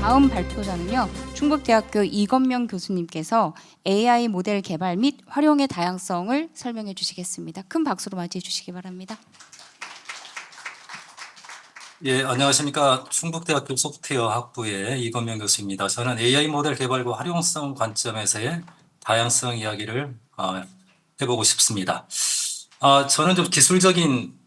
다음 발표자는요, 충북대학교 이건명 교수님께서 AI 모델 개발 및 활용의 다양성을 설명해 주시겠습니다. 큰 박수로 맞이해 주시기 바랍니다. 예, 안녕하십니까. 충북대학교 소프트웨어 학부의 이건명 교수입니다. 저는 AI 모델 개발과 활용성 관점에서의 다양성 이야기를 해보고 싶습니다. 저는 좀 기술적인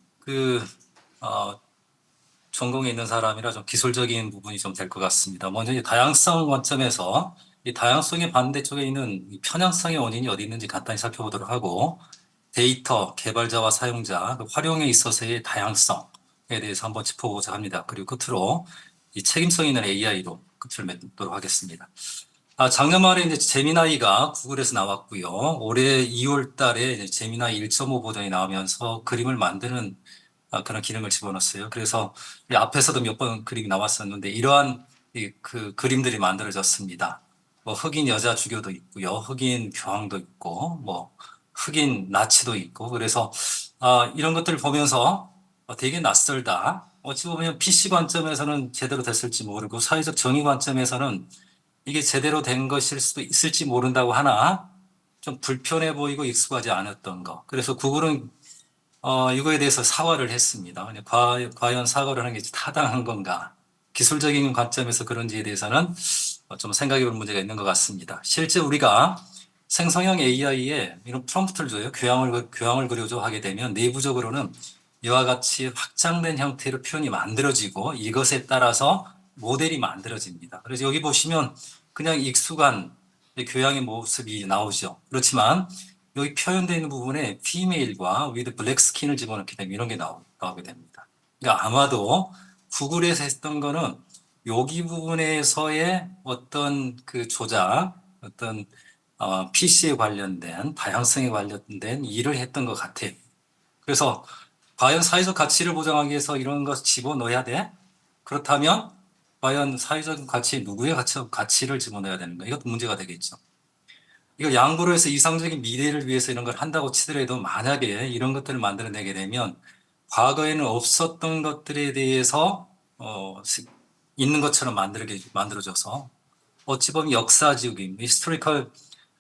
전공에 있는 사람이라 좀 기술적인 부분이 좀 될 것 같습니다. 먼저 이 다양성 관점에서 이 다양성의 반대쪽에 있는 이 편향성의 원인이 어디 있는지 간단히 살펴보도록 하고, 데이터, 개발자와 사용자, 활용에 있어서의 다양성에 대해서 한번 짚어보고자 합니다. 그리고 끝으로 이 책임성 있는 AI로 끝을 맺도록 하겠습니다. 작년 말에 이제 제미나이가 구글에서 나왔고요. 올해 2월 달에 이제 제미나이 1.5 버전이 나오면서 그림을 만드는 그런 기능을 집어넣었어요. 그래서 이 앞에서도 몇 번 그림이 나왔었는데 이러한 그 그림들이 만들어졌습니다. 뭐 흑인 여자 주교도 있고요. 흑인 교황도 있고 뭐 흑인 나치도 있고 그래서 이런 것들을 보면서 되게 낯설다. 어찌 보면 PC 관점에서는 제대로 됐을지 모르고 사회적 정의 관점에서는 이게 제대로 된 것일 수도 있을지 모른다고 하나 좀 불편해 보이고 익숙하지 않았던 거. 그래서 구글은 이거에 대해서 사과를 했습니다. 과연 사과를 하는 게 타당한 건가? 기술적인 관점에서 그런지에 대해서는 좀 생각해 볼 문제가 있는 것 같습니다. 실제 우리가 생성형 AI에 이런 프롬프트를 줘요. 교양을 그려줘 하게 되면 내부적으로는 이와 같이 확장된 형태로 표현이 만들어지고 이것에 따라서 모델이 만들어집니다. 그래서 여기 보시면 그냥 익숙한 교양의 모습이 나오죠. 그렇지만 여기 표현되어 있는 부분에 female과 with black skin을 집어넣게 되면 이런 게 나오게 됩니다. 그러니까 아마도 구글에서 했던 거는 여기 부분에서의 어떤 그 조작, 어떤 PC에 관련된 다양성에 관련된 일을 했던 것 같아요. 그래서 과연 사회적 가치를 보장하기 위해서 이런 것 집어넣어야 돼? 그렇다면 과연 사회적 가치, 누구의 가치를 집어넣어야 되는가? 이것도 문제가 되겠죠. 이거 양보로 해서 이상적인 미래를 위해서 이런 걸 한다고 치더라도 만약에 이런 것들을 만들어내게 되면 과거에는 없었던 것들에 대해서 있는 것처럼 만들어져서 어찌 보면 역사 지우기, historical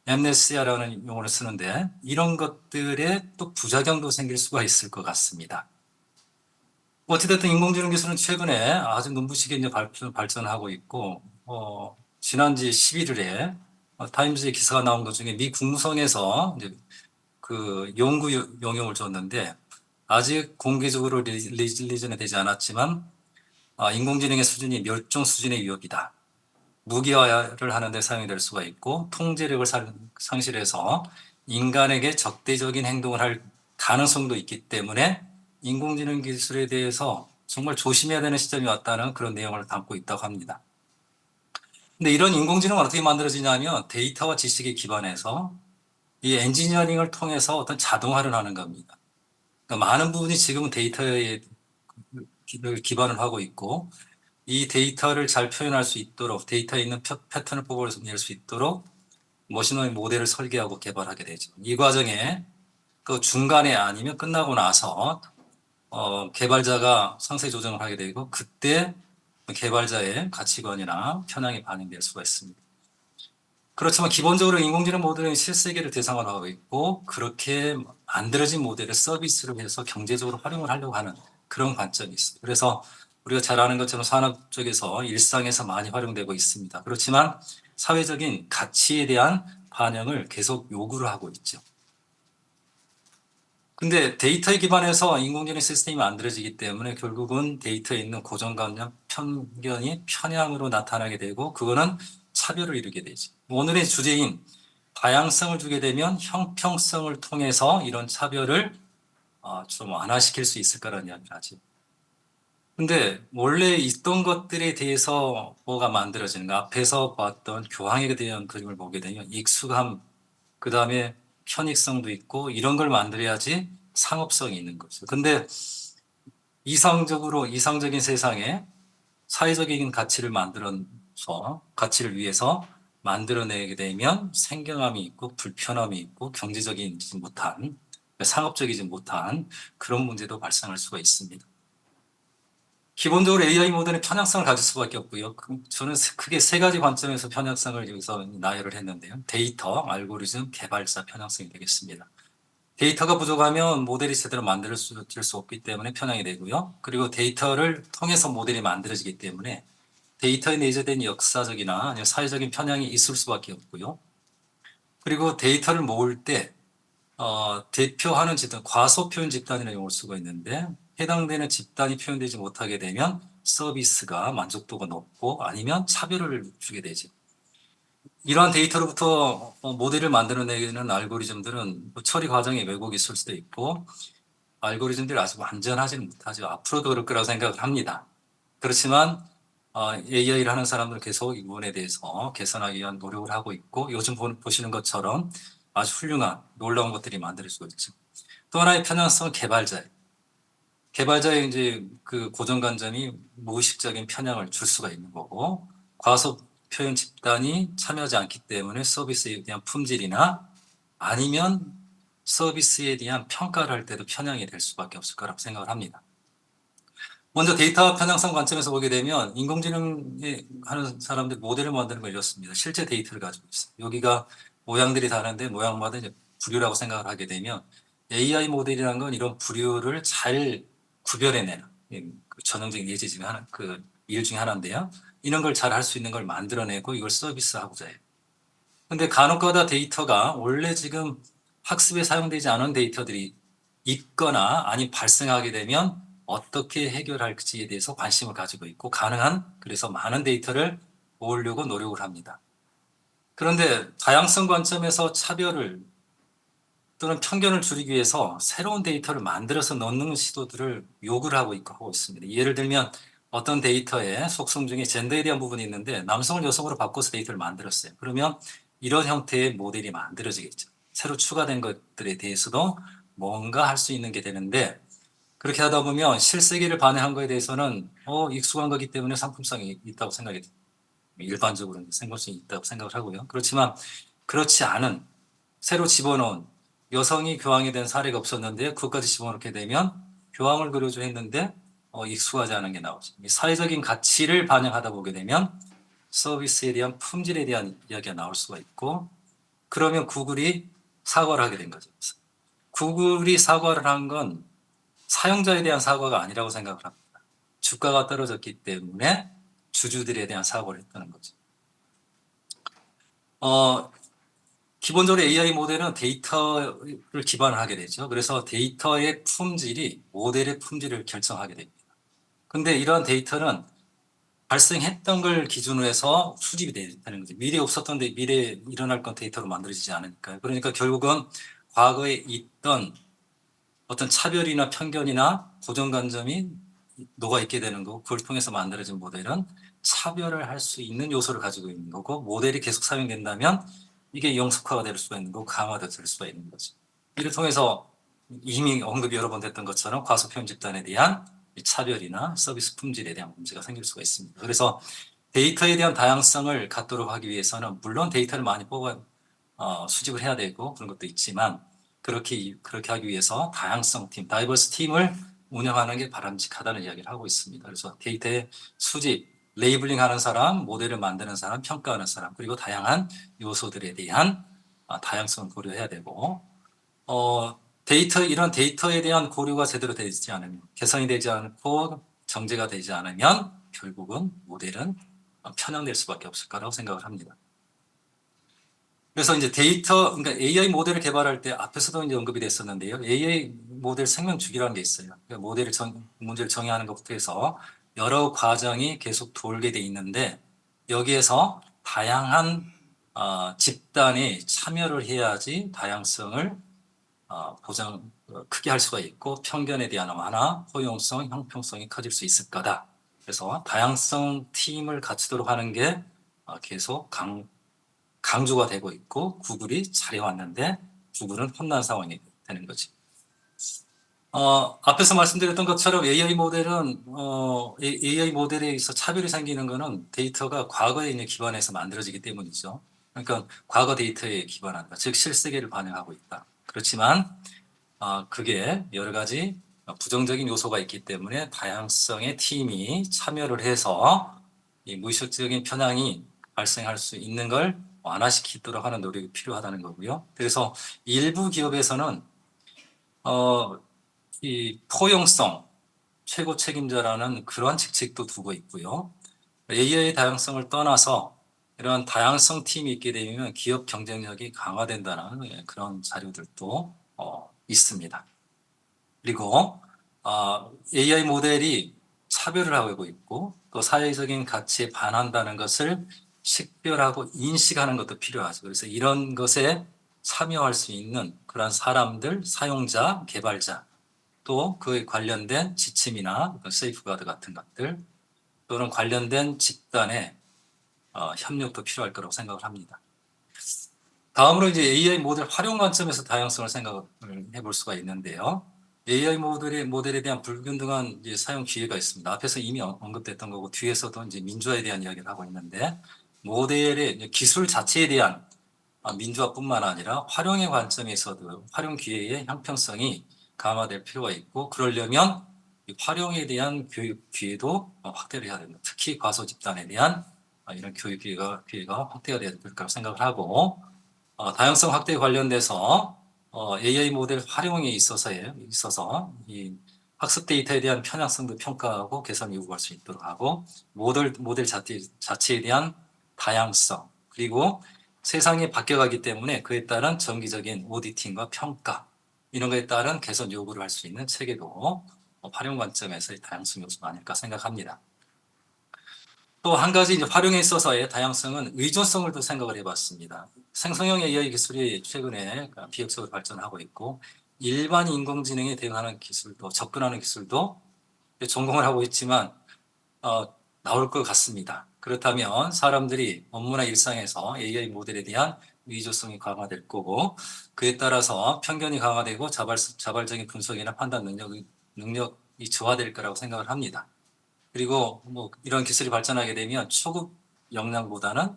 amnesia라는 용어를 쓰는데 이런 것들에 또 부작용도 생길 수가 있을 것 같습니다. 어찌됐든 인공지능 기술은 최근에 아주 눈부시게 이제 발전하고 있고, 지난주 11일에 타임즈의 기사가 나온 것 중에 미 국무성에서 이제 그 연구 용역을 줬는데 아직 공개적으로 리전이 되지 않았지만 인공지능의 수준이 멸종 수준의 위협이다. 무기화를 하는 데 사용이 될 수가 있고 통제력을 상실해서 인간에게 적대적인 행동을 할 가능성도 있기 때문에 인공지능 기술에 대해서 정말 조심해야 되는 시점이 왔다는 그런 내용을 담고 있다고 합니다. 근데 이런 인공지능은 어떻게 만들어지냐면 데이터와 지식에 기반해서 이 엔지니어링을 통해서 어떤 자동화를 하는 겁니다. 그러니까 많은 부분이 지금은 데이터에 기반을 하고 있고 이 데이터를 잘 표현할 수 있도록 데이터에 있는 패턴을 뽑아낼 수 있도록 머신러닝 모델을 설계하고 개발하게 되죠. 이 과정에 그 중간에 아니면 끝나고 나서 개발자가 상세 조정을 하게 되고 그때 개발자의 가치관이나 편향이 반영될 수가 있습니다. 그렇지만 기본적으로 인공지능 모델은 실세계를 대상으로 하고 있고 그렇게 만들어진 모델을 서비스로 해서 경제적으로 활용을 하려고 하는 그런 관점이 있어요. 그래서 우리가 잘 아는 것처럼 산업 쪽에서 일상에서 많이 활용되고 있습니다. 그렇지만 사회적인 가치에 대한 반영을 계속 요구를 하고 있죠. 근데 데이터에 기반해서 인공지능 시스템이 만들어지기 때문에 결국은 데이터에 있는 고정관념, 편견이 편향으로 나타나게 되고 그거는 차별을 이루게 되죠. 오늘의 주제인 다양성을 주게 되면 형평성을 통해서 이런 차별을 좀 완화시킬 수 있을 거라는 이야기를 하죠. 근데 원래 있던 것들에 대해서 뭐가 만들어지는가? 앞에서 봤던 교황에 대한 그림을 보게 되면 익숙함, 그 다음에 편익성도 있고 이런 걸 만들어야지 상업성이 있는 거죠. 근데 이상적인 세상에 사회적인 가치를 가치를 위해서 만들어내게 되면 생경함이 있고 불편함이 있고 경제적이지 못한, 상업적이지 못한 그런 문제도 발생할 수가 있습니다. 기본적으로 AI 모델은 편향성을 가질 수밖에 없고요. 저는 크게 세 가지 관점에서 편향성을 여기서 나열을 했는데요. 데이터, 알고리즘, 개발자 편향성이 되겠습니다. 데이터가 부족하면 모델이 제대로 만들어질 수 없기 때문에 편향이 되고요. 그리고 데이터를 통해서 모델이 만들어지기 때문에 데이터에 내재된 역사적이나 아니면 사회적인 편향이 있을 수밖에 없고요. 그리고 데이터를 모을 때 대표하는 집단, 과소 표현 집단이라는 용어를 쓰고 있는데 해당되는 집단이 표현되지 못하게 되면 서비스가 만족도가 높고 아니면 차별을 주게 되죠. 이러한 데이터로부터 모델을 만들어내는 알고리즘들은 뭐 처리 과정에 왜곡이 있을 수도 있고 알고리즘들이 아직 완전하지는 못하죠. 앞으로도 그럴 거라고 생각을 합니다. 그렇지만 AI를 하는 사람들은 계속 이 부분에 대해서 개선하기 위한 노력을 하고 있고 요즘 보시는 것처럼 아주 훌륭한 놀라운 것들이 만들어지고 있죠. 또 하나의 편향성은 개발자예요. 개발자의 이제 그 고정관점이 무의식적인 편향을 줄 수가 있는 거고 과소 표현 집단이 참여하지 않기 때문에 서비스에 대한 품질이나 아니면 서비스에 대한 평가를 할 때도 편향이 될 수밖에 없을 거라고 생각을 합니다. 먼저 데이터 편향성 관점에서 보게 되면 인공지능에 하는 사람들 모델을 만드는 걸 이렇습니다. 실제 데이터를 가지고 있어요. 여기가 모양들이 다른데 모양마다 이제 부류라고 생각을 하게 되면 AI 모델이라는 건 이런 부류를 잘 구별해내는 그 전형적인 예제 중에 하나, 그 일 중에 하나인데요. 이런 걸 잘 할 수 있는 걸 만들어내고 이걸 서비스하고자 해요. 근데 간혹가다 데이터가 원래 지금 학습에 사용되지 않은 데이터들이 있거나 아니 발생하게 되면 어떻게 해결할지에 대해서 관심을 가지고 있고 가능한 그래서 많은 데이터를 모으려고 노력을 합니다. 그런데 다양성 관점에서 차별을 또는 편견을 줄이기 위해서 새로운 데이터를 만들어서 넣는 시도들을 요구를 하고 있습니다. 예를 들면 어떤 데이터의 속성 중에 젠더에 대한 부분이 있는데 남성을 여성으로 바꿔서 데이터를 만들었어요. 그러면 이런 형태의 모델이 만들어지겠죠. 새로 추가된 것들에 대해서도 뭔가 할 수 있는 게 되는데 그렇게 하다 보면 실세계를 반영한 거에 대해서는 익숙한 거기 때문에 상품성이 있다고 생각이 듭니다. 일반적으로는 상품성이 있다고 생각을 하고요. 그렇지만 그렇지 않은 새로 집어넣은 여성이 교황이 된 사례가 없었는데 그것까지 집어넣게 되면 교황을 그려줘 했는데 익숙하지 않은 게 나오죠. 사회적인 가치를 반영하다 보게 되면 서비스에 대한 품질에 대한 이야기가 나올 수가 있고 그러면 구글이 사과를 하게 된 거죠. 구글이 사과를 한 건 사용자에 대한 사과가 아니라고 생각을 합니다. 주가가 떨어졌기 때문에 주주들에 대한 사과를 했다는 거죠. 기본적으로 AI 모델은 데이터를 기반을 하게 되죠. 그래서 데이터의 품질이 모델의 품질을 결정하게 됩니다. 근데 이러한 데이터는 발생했던 걸 기준으로 해서 수집이 되는 거죠. 미래에 없었던 미래에 일어날 건 데이터로 만들어지지 않으니까요. 그러니까 결국은 과거에 있던 어떤 차별이나 편견이나 고정관점이 녹아있게 되는 거고 그걸 통해서 만들어진 모델은 차별을 할 수 있는 요소를 가지고 있는 거고 모델이 계속 사용된다면 이게 영속화가 될 수가 있는 거고 강화될 수가 있는 거죠. 이를 통해서 이미 언급이 여러 번 됐던 것처럼 과소표현 집단에 대한 차별이나 서비스 품질에 대한 문제가 생길 수가 있습니다. 그래서 데이터에 대한 다양성을 갖도록 하기 위해서는 물론 데이터를 많이 수집을 해야 되고 그런 것도 있지만 그렇게 하기 위해서 다양성 팀, 다이버스 팀을 운영하는 게 바람직하다는 이야기를 하고 있습니다. 그래서 데이터의 수집, 레이블링 하는 사람, 모델을 만드는 사람, 평가하는 사람, 그리고 다양한 요소들에 대한 다양성을 고려해야 되고, 이런 데이터에 대한 고려가 제대로 되지 않으면, 개선이 되지 않고 정제가 되지 않으면 결국은 모델은 편향될 수밖에 없을 거라고 생각을 합니다. 그래서 이제 그러니까 AI 모델을 개발할 때 앞에서도 이제 언급이 됐었는데요. AI 모델 생명 주기라는 게 있어요. 그러니까 문제를 정의하는 것부터 해서 여러 과정이 계속 돌게 돼 있는데 여기에서 다양한 집단이 참여를 해야지 다양성을 크게 할 수가 있고 편견에 대한 완화, 포용성, 형평성이 커질 수 있을 거다. 그래서 다양성 팀을 갖추도록 하는 게 계속 강조가 되고 있고 구글이 잘해왔는데 구글은 혼난 상황이 되는 거지. 앞에서 말씀드렸던 것처럼 AI 모델은 AI 모델에 의해서 차별이 생기는 것은 데이터가 과거에 있는 기반에서 만들어지기 때문이죠. 그러니까 과거 데이터에 기반한다. 즉 실세계를 반영하고 있다. 그렇지만 그게 여러 가지 부정적인 요소가 있기 때문에 다양성의 팀이 참여를 해서 이 무의식적인 편향이 발생할 수 있는 걸 완화시키도록 하는 노력이 필요하다는 거고요. 그래서 일부 기업에서는 이 포용성 최고 책임자라는 그러한 직책도 두고 있고요. AI 다양성을 떠나서 이런 다양성 팀이 있게 되면 기업 경쟁력이 강화된다는 그런 자료들도 있습니다. 그리고 AI 모델이 차별을 하고 있고 또 사회적인 가치에 반한다는 것을 식별하고 인식하는 것도 필요하죠. 그래서 이런 것에 참여할 수 있는 그런 사람들, 사용자, 개발자, 또 그에 관련된 지침이나 세이프가드 같은 것들, 또는 관련된 집단의 협력도 필요할 거라고 생각을 합니다. 다음으로 이제 AI 모델 활용 관점에서 다양성을 생각을 해볼 수가 있는데요. AI 모델에 대한 불균등한 이제 사용 기회가 있습니다. 앞에서 이미 언급됐던 거고 뒤에서도 이제 민주화에 대한 이야기를 하고 있는데 모델의 이제 기술 자체에 대한 민주화뿐만 아니라 활용의 관점에서도 활용 기회의 형평성이 강화될 필요가 있고 그러려면 이 활용에 대한 교육 기회도 확대를 해야 됩니다. 특히 과소 집단에 대한 이런 교육 기회가 확대가 돼야 될 거라고 생각을 하고 다양성 확대에 관련돼서 AI 모델 활용에 있어서 이 학습 데이터에 대한 편향성도 평가하고 개선 요구할 수 있도록 하고 모델 자체에 대한 다양성 그리고 세상이 바뀌어가기 때문에 그에 따른 정기적인 오디팅과 평가 이런 것에 따른 개선 요구를 할 수 있는 체계도 활용 관점에서의 다양성 요소가 아닐까 생각합니다. 또 한 가지 이제 활용에 있어서의 다양성은 의존성을 또 생각을 해봤습니다. 생성형 AI 기술이 최근에 비약적으로 발전하고 있고 일반 인공지능에 대응하는 기술도 접근하는 기술도 전공을 하고 있지만 나올 것 같습니다. 그렇다면 사람들이 업무나 일상에서 AI 모델에 대한 의존성이 강화될 거고 그에 따라서 편견이 강화되고 자발적인 분석이나 판단 능력이 저하될 거라고 생각을 합니다. 그리고 뭐 이런 기술이 발전하게 되면 초급 역량보다는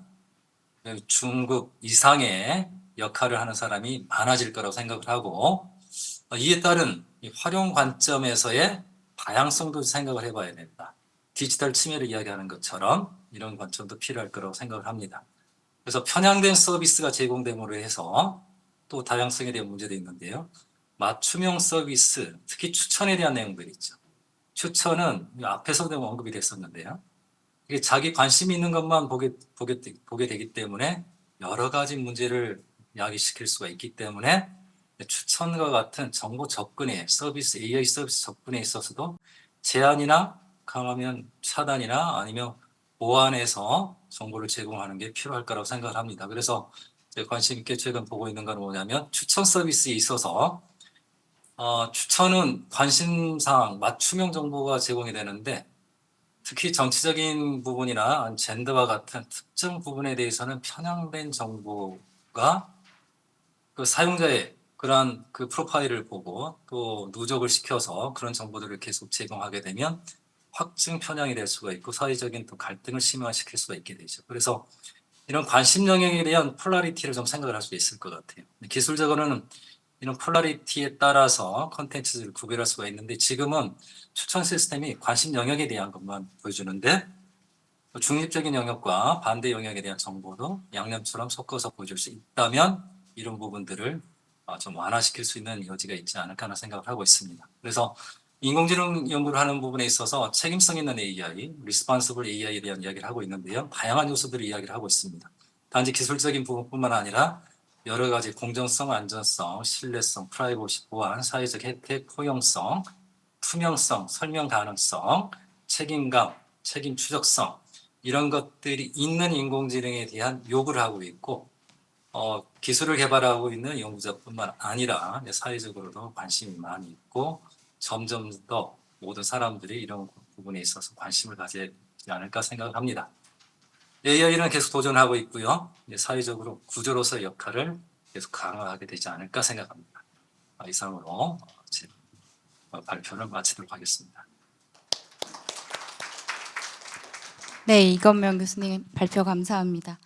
중급 이상의 역할을 하는 사람이 많아질 거라고 생각을 하고 이에 따른 활용 관점에서의 다양성도 생각을 해봐야 된다. 디지털 침해를 이야기하는 것처럼 이런 관점도 필요할 거라고 생각을 합니다. 그래서 편향된 서비스가 제공됨으로 해서 또 다양성에 대한 문제도 있는데요. 맞춤형 서비스, 특히 추천에 대한 내용들이 있죠. 추천은 앞에서도 언급이 됐었는데요. 이게 자기 관심이 있는 것만 보게 되기 때문에 여러 가지 문제를 야기시킬 수가 있기 때문에 추천과 같은 정보 접근에 AI 서비스 접근에 있어서도 제한이나 강하면 차단이나 아니면 보완해서 정보를 제공하는 게 필요할 거라고 생각을 합니다. 그래서 관심 있게 최근 보고 있는 건 뭐냐면 추천 서비스에 있어서 추천은 관심사항 맞춤형 정보가 제공이 되는데 특히 정치적인 부분이나 젠더와 같은 특정 부분에 대해서는 편향된 정보가 그 사용자의 그러한 그 프로파일을 보고 또 누적을 시켜서 그런 정보들을 계속 제공하게 되면 확증 편향이 될 수가 있고 사회적인 또 갈등을 심화시킬 수가 있게 되죠. 그래서 이런 관심 영역에 대한 폴라리티를 좀 생각을 할 수 있을 것 같아요. 기술적으로는 이런 폴라리티에 따라서 컨텐츠를 구별할 수가 있는데 지금은 추천 시스템이 관심 영역에 대한 것만 보여주는데 중립적인 영역과 반대 영역에 대한 정보도 양념처럼 섞어서 보여줄 수 있다면 이런 부분들을 좀 완화시킬 수 있는 여지가 있지 않을까 하는 생각을 하고 있습니다. 그래서 인공지능 연구를 하는 부분에 있어서 책임성 있는 AI, 리스폰시블 AI에 대한 이야기를 하고 있는데요. 다양한 요소들을 이야기를 하고 있습니다. 단지 기술적인 부분뿐만 아니라 여러 가지 공정성, 안전성, 신뢰성, 프라이버시 보안, 사회적 혜택, 포용성, 투명성, 설명 가능성, 책임감, 책임 추적성 이런 것들이 있는 인공지능에 대한 요구를 하고 있고 기술을 개발하고 있는 연구자뿐만 아니라 사회적으로도 관심이 많이 있고 점점 더 모든 사람들이 이런 부분에 있어서 관심을 가지지 않을까 생각을 합니다. AI는 계속 도전하고 있고요. 사회적으로 구조로서의 역할을 계속 강화하게 되지 않을까 생각합니다. 이상으로 제 발표를 마치도록 하겠습니다. 네, 이건명 교수님 발표 감사합니다.